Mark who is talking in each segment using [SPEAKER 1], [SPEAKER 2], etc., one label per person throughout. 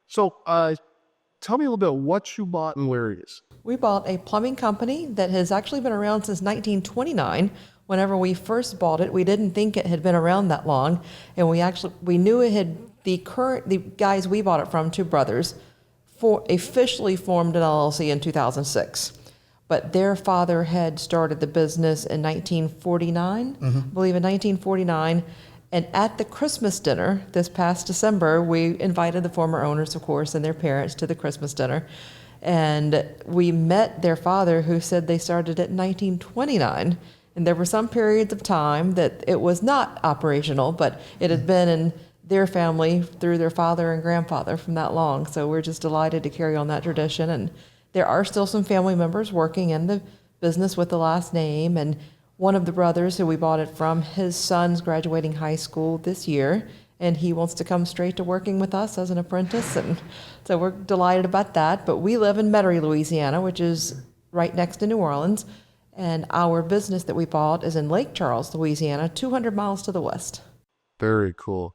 [SPEAKER 1] So, tell me a little bit what you bought and where it is.
[SPEAKER 2] We bought a plumbing company that has actually been around since 1929. Whenever we first bought it, we didn't think it had been around that long, and we knew it had the guys we bought it from, two brothers, officially formed an LLC in 2006. But their father had started the business in 1949, I believe in 1949. And at the Christmas dinner this past December, we invited the former owners, of course, and their parents to the Christmas dinner. And we met their father, who said they started it in 1929. And there were some periods of time that it was not operational, but it had been in their family through their father and grandfather from that long. So we're just delighted to carry on that tradition. And there are still some family members working in the business with the last name. And one of the brothers who we bought it from, his son's graduating high school this year, and he wants to come straight to working with us as an apprentice. And so we're delighted about that. But we live in Metairie, Louisiana, which is right next to New Orleans. And our business that we bought is in Lake Charles, Louisiana, 200 miles to the west.
[SPEAKER 1] Very cool.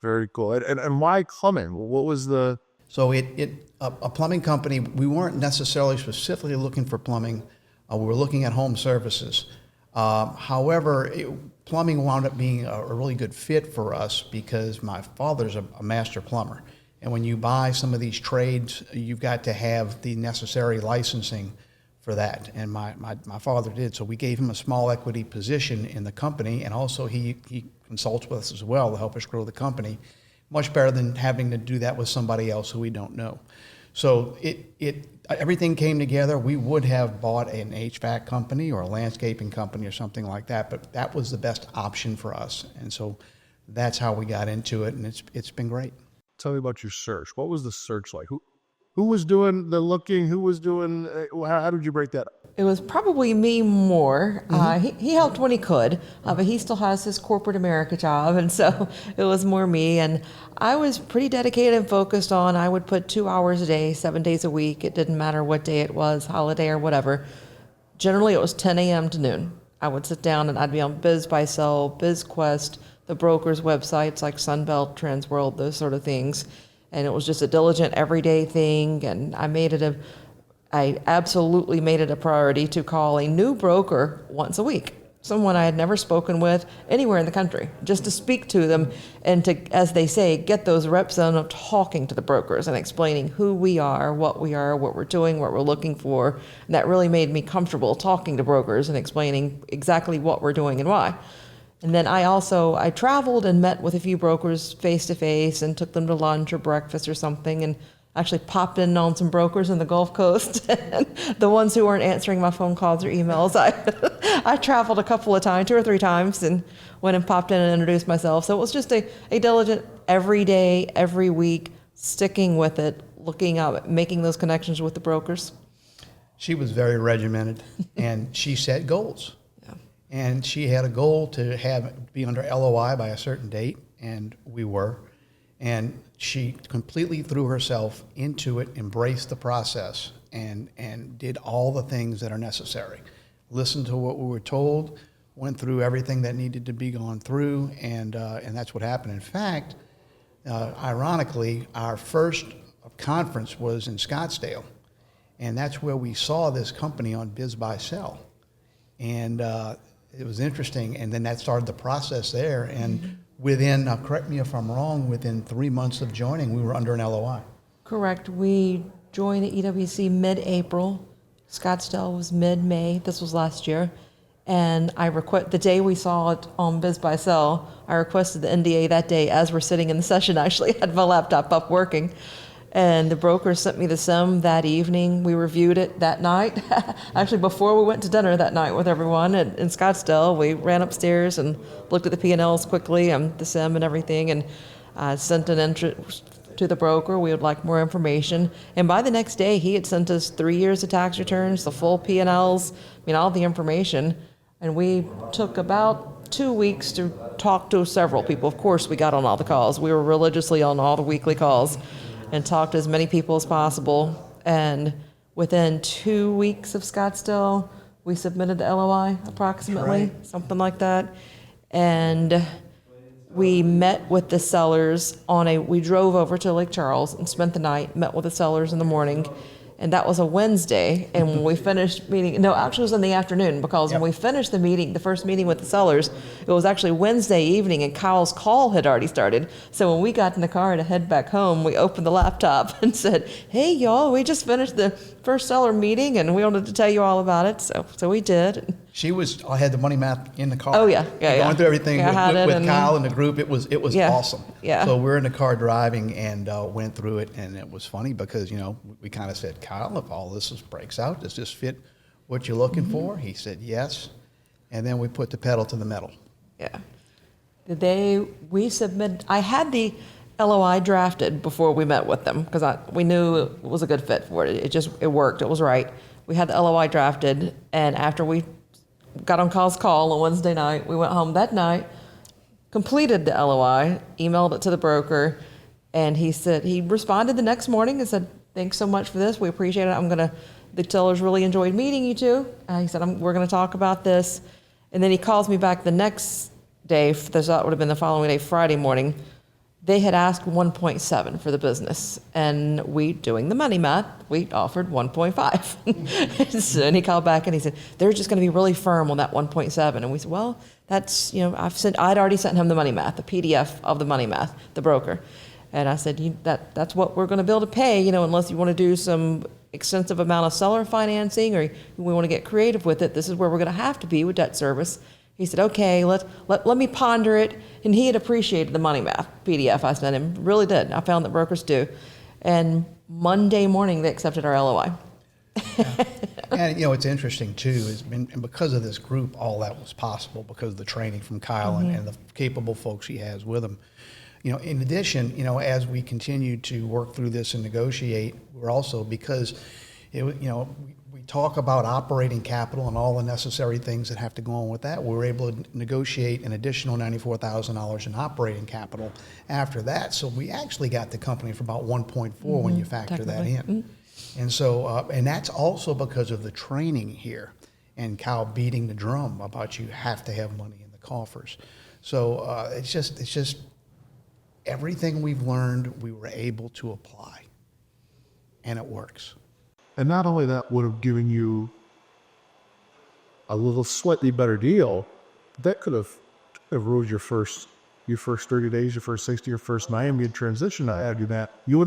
[SPEAKER 1] Very cool. And why plumbing? What was the...
[SPEAKER 3] So a plumbing company, we weren't necessarily specifically looking for plumbing. We were looking at home services. However, plumbing wound up being a really good fit for us because my father's a master plumber. And when you buy some of these trades, you've got to have the necessary licensing for that. And my father did. So we gave him a small equity position in the company, and also he consults with us as well to help us grow the company. Much better than having to do that with somebody else who we don't know. So everything came together. We would have bought an HVAC company or a landscaping company or something like that, but that was the best option for us. And so that's how we got into it, and it's been great.
[SPEAKER 1] Tell me about your search. What was the search like? Who was doing the looking? Who was doing... how did you break that up?
[SPEAKER 2] It was probably me more. He helped when he could, but he still has his corporate America job, and so it was more me. And I was pretty dedicated and focused on, I would put 2 hours a day, 7 days a week. It didn't matter what day it was, holiday or whatever. Generally, it was 10 a.m. to noon. I would sit down and I'd be on BizBuySell, BizQuest, the brokers' websites like Sunbelt, Transworld, those sort of things. And it was just a diligent everyday thing, and I absolutely made it a priority to call a new broker once a week, someone I had never spoken with anywhere in the country, just to speak to them and to, as they say, get those reps in of talking to the brokers and explaining who we are, what we're doing, what we're looking for. And that really made me comfortable talking to brokers and explaining exactly what we're doing and why. And then I traveled and met with a few brokers face to face and took them to lunch or breakfast or something, and actually popped in on some brokers in the Gulf Coast. And the ones who weren't answering my phone calls or emails, I traveled a couple of times, 2 or 3 times, and went and popped in and introduced myself. So it was just a diligent every day, every week, sticking with it, looking up, making those connections with the brokers.
[SPEAKER 3] She was very regimented, and she set goals. And she had a goal to be under LOI by a certain date, and we were. And she completely threw herself into it, embraced the process, and did all the things that are necessary. Listened to what we were told, went through everything that needed to be gone through, and that's what happened. In fact, ironically, our first conference was in Scottsdale, and that's where we saw this company on BizBuySell. And it was interesting, and then that started the process there. And within, correct me if I'm wrong, within 3 months of joining, we were under an LOI.
[SPEAKER 2] Correct. We joined the EWC mid-April. Scottsdale was mid-May. This was last year. And the day we saw it on BizBuySell, I requested the NDA that day as we're sitting in the session. I actually had my laptop up working. And the broker sent me the SIM that evening. We reviewed it that night. Actually, before we went to dinner that night with everyone in Scottsdale, we ran upstairs and looked at the P&Ls quickly and the SIM and everything, and sent an entry to the broker. We would like more information. And by the next day, he had sent us 3 years of tax returns, the full P&Ls, all the information. And we took about 2 weeks to talk to several people. Of course, we got on all the calls. We were religiously on all the weekly calls and talked to as many people as possible. And within 2 weeks of Scottsdale, we submitted the LOI approximately, something like that. And we met with the sellers we drove over to Lake Charles and spent the night, met with the sellers in the morning. And that was a Wednesday. And when we finished meeting, no, actually it was in the afternoon, because when we finished the meeting, the first meeting with the sellers, it was actually Wednesday evening and Kyle's call had already started. So when we got in the car to head back home, we opened the laptop and said, hey y'all, we just finished the first seller meeting and we wanted to tell you all about it. So we did.
[SPEAKER 3] I had the money map in the car.
[SPEAKER 2] Oh, yeah.
[SPEAKER 3] Going through everything with Kyle and the group. It was awesome.
[SPEAKER 2] Yeah.
[SPEAKER 3] So we're in the car driving and went through it, and it was funny because, we kind of said, Kyle, if all this breaks out, does this fit what you're looking for? He said yes. And then we put the pedal to the metal.
[SPEAKER 2] Yeah. I had the LOI drafted before we met with them, because we knew it was a good fit for it. It worked. It was right. We had the LOI drafted, and after we got on Kyle's call on Wednesday night, we went home that night, completed the LOI, emailed it to the broker, and he responded the next morning and said, thanks so much for this. We appreciate it. The sellers really enjoyed meeting you two. He said, we're going to talk about this. And then he calls me back the next day. That would have been the following day, Friday morning. They had asked 1.7 for the business, and doing the money math, we offered 1.5. And he called back and he said, they're just going to be really firm on that 1.7. And we said, well, that's, I'd already sent him the money math, the PDF of the money math, the broker. And I said, that's what we're going to be able to pay, unless you want to do some extensive amount of seller financing or we want to get creative with it. This is where we're going to have to be with debt service. He said, okay, let me ponder it. And he had appreciated the money math PDF I sent him. Really did. I found that brokers do. And Monday morning, they accepted our LOI.
[SPEAKER 3] Yeah. And, it's interesting, too, and because of this group, all that was possible because of the training from Kyle and the capable folks he has with him. In addition, as we continue to work through this and negotiate, we're also, because, we talk about operating capital and all the necessary things that have to go on with that. We were able to negotiate an additional $94,000 in operating capital after that. So we actually got the company for about 1.4 when you factor that in. And so, and that's also because of the training here and Kyle beating the drum about you have to have money in the coffers. So it's just everything we've learned, we were able to apply, and it works.
[SPEAKER 1] And not only that would have given you a little slightly better deal, that could have ruined your first 30 days, your first 60, your first 90, you'd transition. I had you that. Who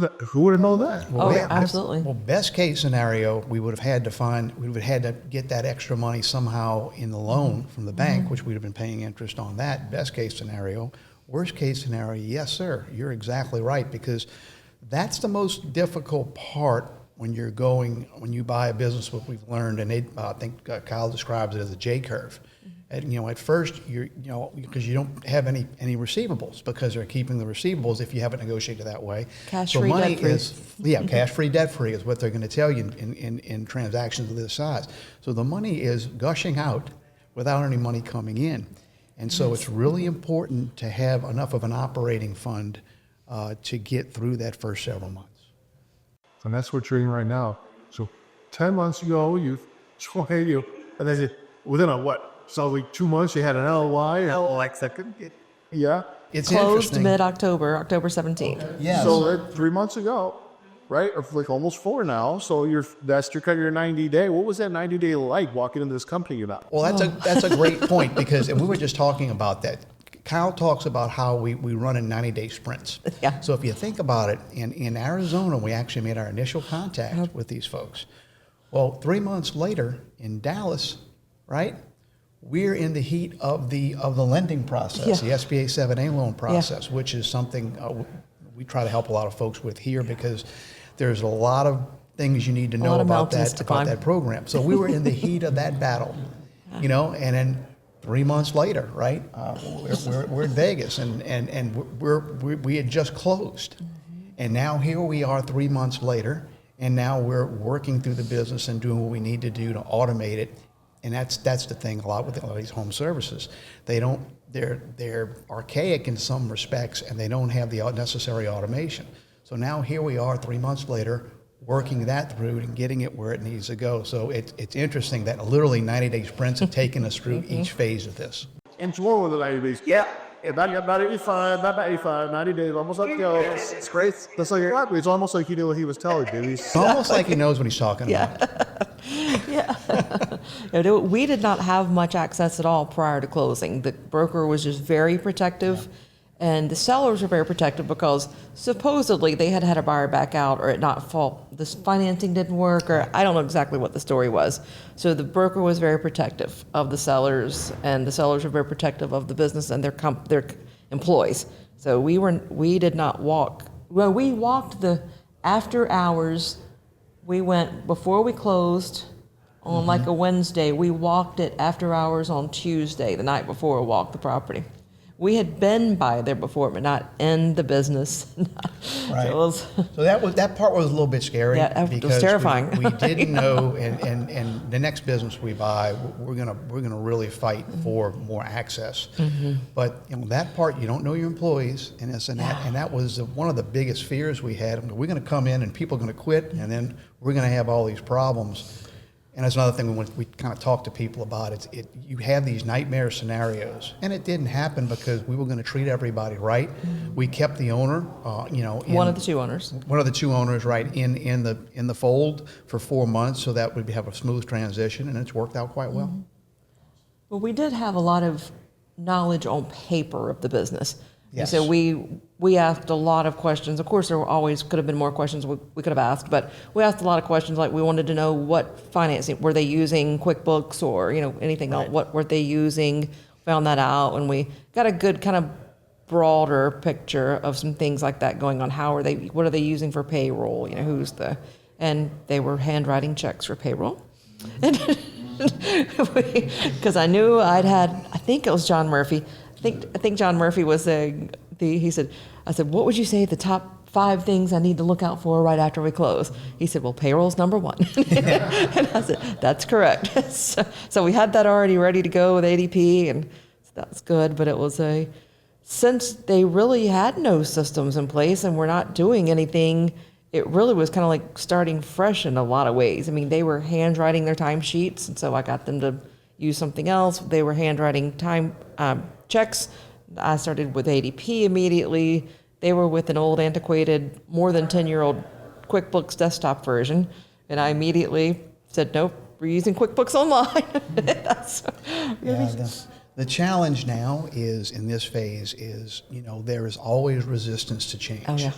[SPEAKER 1] would have known that?
[SPEAKER 3] Well,
[SPEAKER 2] absolutely.
[SPEAKER 3] Well, best case scenario, we would have had to get that extra money somehow in the loan from the bank, which we'd have been paying interest on that. Best case scenario. Worst case scenario, yes, sir. You're exactly right, because that's the most difficult part when you buy a business. What we've learned, and I think Kyle describes it as a J curve. And, at first because you don't have any receivables, because they're keeping the receivables if you haven't negotiated that way.
[SPEAKER 2] Cash-free, debt-free.
[SPEAKER 3] Cash-free, debt-free is what they're going to tell you in transactions of this size. So the money is gushing out without any money coming in. And so it's really important to have enough of an operating fund to get through that first several months.
[SPEAKER 1] And that's what you're doing right now. So 10 months ago, and then within so like 2 months, you had an LOI. Yeah.
[SPEAKER 3] It's
[SPEAKER 2] closed
[SPEAKER 3] interesting.
[SPEAKER 2] mid-October, October 17th.
[SPEAKER 3] Yes.
[SPEAKER 1] So 3 months ago, right? Or like almost 4 now. So that's your 90-day. What was that 90-day like walking into this company about?
[SPEAKER 3] Well, that's a great point, because, and we were just talking about that. Kyle talks about how we run in 90-day sprints.
[SPEAKER 2] Yeah.
[SPEAKER 3] So if you think about it, in Arizona, we actually made our initial contact with these folks. Well, 3 months later in Dallas, right? We're in the heat of the lending process, the SBA 7A loan process, which is something we try to help a lot of folks with here, because there's a lot of things you need to know about that program. So we were in the heat of that battle, and then 3 months later, right? We're in Vegas, and we had just closed, and now here we are 3 months later, and now we're working through the business and doing what we need to do to automate it. And that's the thing a lot with a lot of these home services. They're archaic in some respects, and they don't have the necessary automation. So now here we are 3 months later, working that through and getting it where it needs to go. So it's interesting that literally 90-day sprints have taken us through each phase of this.
[SPEAKER 1] And it's more than 90 days. Yeah. Yeah, not 85, not 85, 90 days, almost up to go. It's great. That's like exactly. It's almost like he knew what he was telling you.
[SPEAKER 3] It's almost like he knows what he's talking about.
[SPEAKER 2] We did not have much access at all prior to closing. The broker was just very protective, and the sellers were very protective because supposedly they had had a buyer back out or it not fall. This financing didn't work, or I don't know exactly what the story was. So the broker was very protective of the sellers, and the sellers were very protective of the business and their employees. So we did not walk. Well, we walked the after hours. We went before we closed on like a Wednesday. We walked it after hours on Tuesday, the night before. We walked the property. We had been by there before, but not in the business.
[SPEAKER 3] Right.
[SPEAKER 2] So,
[SPEAKER 3] So that part was a little bit scary.
[SPEAKER 2] Yeah, it was
[SPEAKER 3] because
[SPEAKER 2] terrifying.
[SPEAKER 3] We didn't know, and the next business we buy, we're gonna really fight for more access. But that part, you don't know your employees, and that was one of the biggest fears we had. We're gonna come in and people are gonna quit, and then we're gonna have all these problems. And that's another thing we kind of talk to people about. You have these nightmare scenarios, and it didn't happen because we were going to treat everybody right. We kept the owner,
[SPEAKER 2] one of the two owners.
[SPEAKER 3] One of the two owners, right, in the fold for 4 months, so that we'd have a smooth transition, and it's worked out quite well.
[SPEAKER 2] But we did have a lot of knowledge on paper of the business.
[SPEAKER 3] Yes.
[SPEAKER 2] And so we asked a lot of questions. Of course, there always could have been more questions we could have asked, but we asked a lot of questions. Like we wanted to know what financing were they using, QuickBooks or anything else. What were they using? Found that out, and we got a good kind of broader picture of some things like that going on. What are they using for payroll? And they were handwriting checks for payroll. Because I knew I think it was John Murphy. I think John Murphy was he said, I said, what would you say the top 5 things I need to look out for right after we close? He said, well, payroll's number 1. And I said, that's correct. So we had that already ready to go with ADP, and that was good. But it was since they really had no systems in place and we're not doing anything, it really was kind of like starting fresh in a lot of ways. I mean, they were handwriting their timesheets, and so I got them to use something else. They were handwriting time checks. I started with ADP immediately. They were with an old, antiquated, more than 10-year-old QuickBooks desktop version, and I immediately said, nope, we're using QuickBooks Online.
[SPEAKER 3] The challenge now is, in this phase, there is always resistance to change.
[SPEAKER 2] Oh, yeah.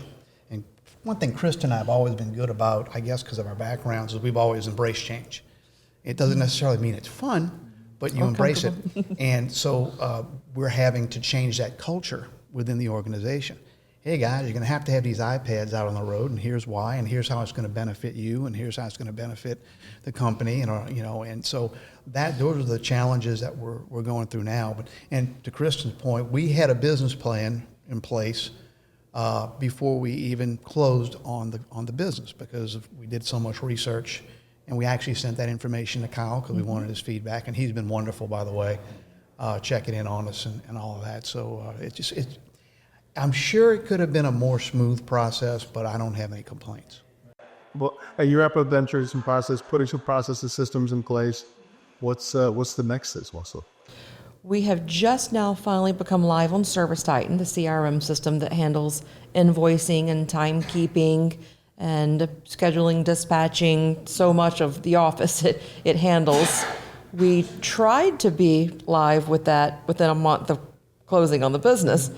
[SPEAKER 3] And one thing Krista and I have always been good about, I guess because of our backgrounds, is we've always embraced change. It doesn't necessarily mean it's fun, but you embrace it. And so we're having to change that culture within the organization. Hey guys, you're going to have these iPads out on the road, and here's why, and here's how it's going to benefit you, and here's how it's going to benefit the company, and so those are the challenges that we're going through now. And to Kristen's point, we had a business plan in place before we even closed on the business, because we did so much research. And we actually sent that information to Kyle because we wanted his feedback, and he's been wonderful, by the way, checking in on us and all of that. So I'm sure it could have been a more smooth process, but I don't have any complaints.
[SPEAKER 1] Well, you wrap up ventures and putting some processes, systems in place. What's the next as well? So
[SPEAKER 2] we have just now finally become live on ServiceTitan, the CRM system that handles invoicing and timekeeping and scheduling, dispatching, so much of the office it handles. We tried to be live with that within a month of closing on the business,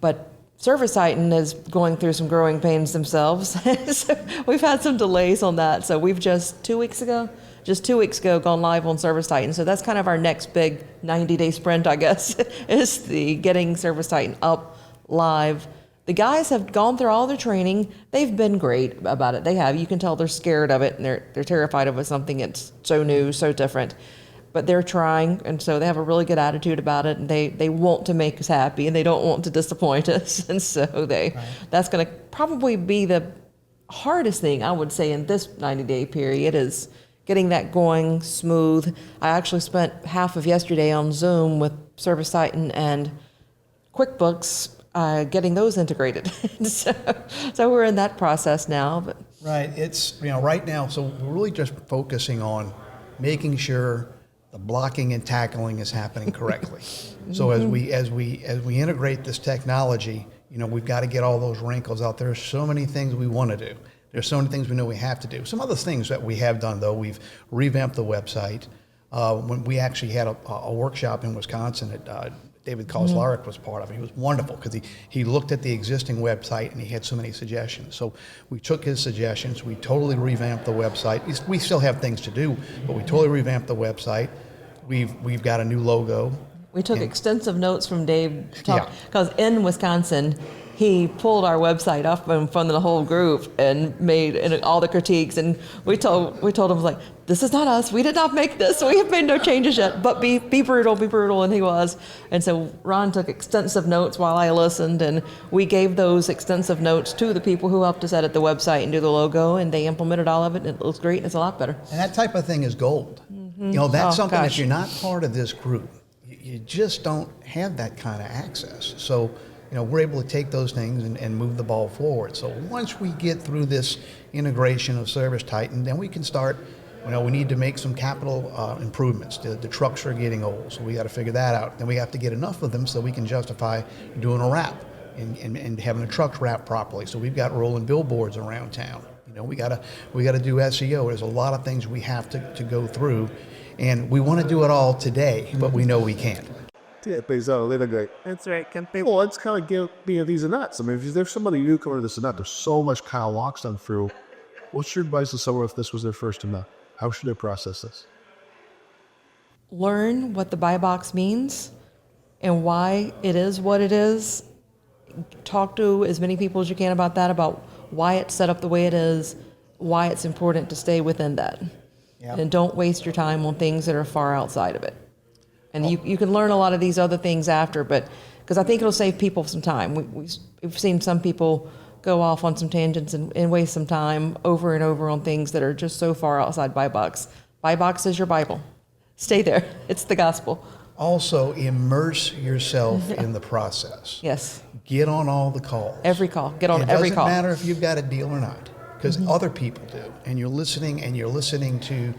[SPEAKER 2] but ServiceTitan is going through some growing pains themselves. So we've had some delays on that. So we've just 2 weeks ago, gone live on ServiceTitan. So that's kind of our next big 90-day sprint, I guess, is the getting ServiceTitan up live. The guys have gone through all their training. They've been great about it. They have. You can tell they're scared of it, and they're terrified of it. Something that's so new, so different. But they're trying, and so they have a really good attitude about it, and they want to make us happy, and they don't want to disappoint us. And so that's going to probably be the hardest thing, I would say, in this 90-day period is getting that going smooth. I actually spent half of yesterday on Zoom with ServiceTitan and QuickBooks, getting those integrated. So we're in that process now. But
[SPEAKER 3] Right. It's, right now, so we're really just focusing on making sure the blocking and tackling is happening correctly. So as we integrate this technology, we've got to get all those wrinkles out. There's so many things we want to do. There's so many things we know we have to do. Some other things that we have done, though, we've revamped the website. When we actually had a workshop in Wisconsin that David Kozlarek was part of, he was wonderful because he looked at the existing website and he had so many suggestions. So we took his suggestions, we totally revamped the website. We still have things to do, but we totally revamped the website. We've got a new logo.
[SPEAKER 2] We took extensive notes from Dave because in Wisconsin, he pulled our website up in front of the whole group and made all the critiques. And we told him, like, this is not us. We did not make this. We have made no changes yet. But be brutal. And he was. And so Ron took extensive notes while I listened. And we gave those extensive notes to the people who helped us edit the website and do the logo. And they implemented all of it. And it looks great. And it's a lot better.
[SPEAKER 3] And that type of thing is gold. That's something that you're not part of this group. You just don't have that kind of access. So, we're able to take those things and move the ball forward. So once we get through this integration of ServiceTitan, then we can start, we need to make some capital improvements. The trucks are getting old, so we got to figure that out. Then we have to get enough of them so we can justify doing a wrap and having the trucks wrapped properly. So we've got rolling billboards around town. We got to do SEO. There's a lot of things we have to go through, and we want to do it all today, but we know we can't.
[SPEAKER 1] Yeah, based on a little bit. That's right. Well, let's kind of give me these and that. I mean, if there's somebody new coming to this and that, there's so much Kyle walks them through. What's your advice to someone if this was their first and that? How should they process this?
[SPEAKER 2] Learn what the buy box means and why it is what it is. Talk to as many people as you can about that, about why it's set up the way it is, why it's important to stay within that. Yep. And don't waste your time on things that are far outside of it. And you can learn a lot of these other things after, but because I think it'll save people some time. We've seen some people go off on some tangents and waste some time over and over on things that are just so far outside buy box. Buy box is your Bible. Stay there. It's the gospel.
[SPEAKER 3] Also, immerse yourself in the process.
[SPEAKER 2] Yes.
[SPEAKER 3] Get on all the calls.
[SPEAKER 2] Every call. Get on every call.
[SPEAKER 3] It doesn't matter if you've got a deal or not, because other people do. And you're listening to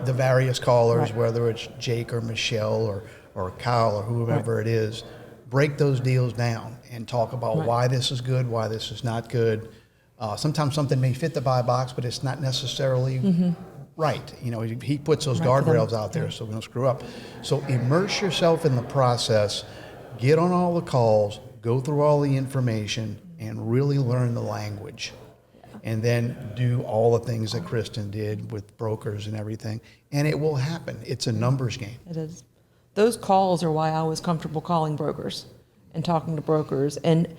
[SPEAKER 3] the various callers, right, whether it's Jake or Michelle or Kyle or whoever it is. Break those deals down and talk about why this is good, why this is not good. Sometimes something may fit the buy box, but it's not necessarily right. He puts those guardrails out there so we don't screw up. So immerse yourself in the process, get on all the calls, go through all the information, and really learn the language. And then do all the things that Kristen did with brokers and everything. And it will happen. It's a numbers game.
[SPEAKER 2] It is. Those calls are why I was comfortable calling brokers and talking to brokers. And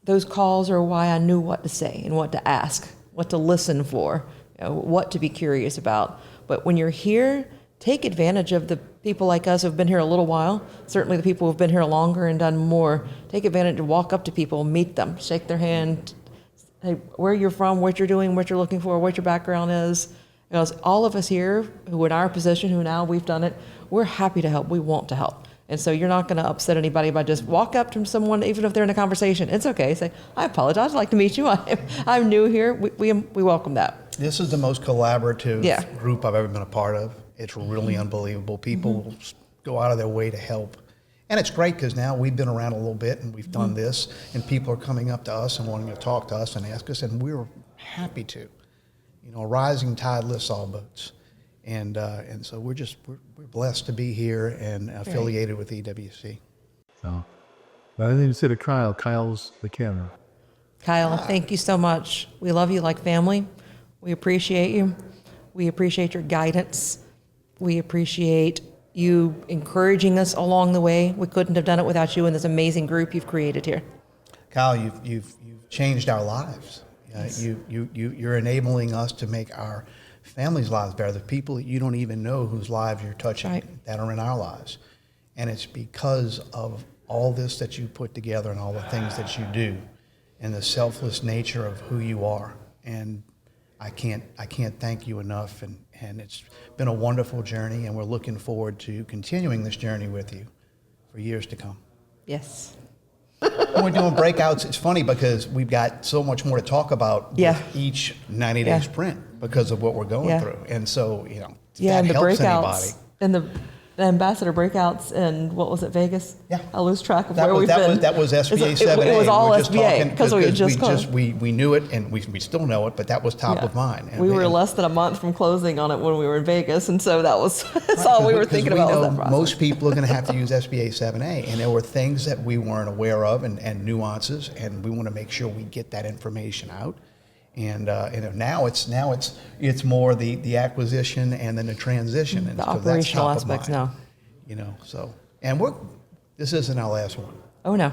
[SPEAKER 2] those calls are why I knew what to say and what to ask, what to listen for, what to be curious about. But when you're here, take advantage of the people like us who've been here a little while, certainly the people who've been here longer and done more. Take advantage to walk up to people, meet them, shake their hand, hey, where you're from, what you're doing, what you're looking for, what your background is. Because all of us here who are in our position, who now we've done it, we're happy to help. We want to help. And so you're not going to upset anybody by just walk up to someone, even if they're in a conversation. It's okay. Say, I apologize. I'd like to meet you. I'm new here. We welcome that.
[SPEAKER 3] This is the most collaborative group I've ever been a part of. It's really unbelievable. People go out of their way to help. And it's great because now we've been around a little bit and we've done this, and people are coming up to us and wanting to talk to us and ask us, and we're happy to. A rising tide lifts all boats. And so we're blessed to be here and affiliated with EWC.
[SPEAKER 1] So, I didn't even say to Kyle. Kyle's the camera.
[SPEAKER 2] Kyle, thank you so much. We love you like family. We appreciate you. We appreciate your guidance. We appreciate you encouraging us along the way. We couldn't have done it without you and this amazing group you've created here.
[SPEAKER 3] Kyle, you've changed our lives. Yes. You're enabling us to make our families' lives better. The people that you don't even know whose lives you're touching that are in our lives. And it's because of all this that you put together and all the things that you do and the selfless nature of who you are. And I can't thank you enough, and it's been a wonderful journey, and we're looking forward to continuing this journey with you for years to come.
[SPEAKER 2] Yes.
[SPEAKER 3] When we're doing breakouts, it's funny because we've got so much more to talk about with each 90-day sprint because of what we're going through. And so, if that
[SPEAKER 2] and the
[SPEAKER 3] helps
[SPEAKER 2] breakouts
[SPEAKER 3] anybody.
[SPEAKER 2] the ambassador breakouts in, what was it, Vegas?
[SPEAKER 3] Yeah.
[SPEAKER 2] I lose track of
[SPEAKER 3] That
[SPEAKER 2] where
[SPEAKER 3] was,
[SPEAKER 2] we've
[SPEAKER 3] that
[SPEAKER 2] been.
[SPEAKER 3] was, that was SBA
[SPEAKER 2] It
[SPEAKER 3] 7A.
[SPEAKER 2] was all
[SPEAKER 3] We're just
[SPEAKER 2] SBA
[SPEAKER 3] talking
[SPEAKER 2] because we had just closed.
[SPEAKER 3] we knew it, and we still know it, but that was top
[SPEAKER 2] Yeah.
[SPEAKER 3] of mind. And
[SPEAKER 2] We were
[SPEAKER 3] and-
[SPEAKER 2] less than a month from closing on it when we were in Vegas, and so that was that's all we were
[SPEAKER 3] Because
[SPEAKER 2] thinking
[SPEAKER 3] we
[SPEAKER 2] about was
[SPEAKER 3] know
[SPEAKER 2] that process.
[SPEAKER 3] most people are going to have to use SBA 7A, and there were things that we weren't aware of and nuances, and we want to make sure we get that information out. And now it's more the acquisition and then the transition, and
[SPEAKER 2] The
[SPEAKER 3] so that's
[SPEAKER 2] operational
[SPEAKER 3] top of
[SPEAKER 2] aspects
[SPEAKER 3] mind.
[SPEAKER 2] now.
[SPEAKER 3] You know, so and this isn't our last one.
[SPEAKER 2] Oh no.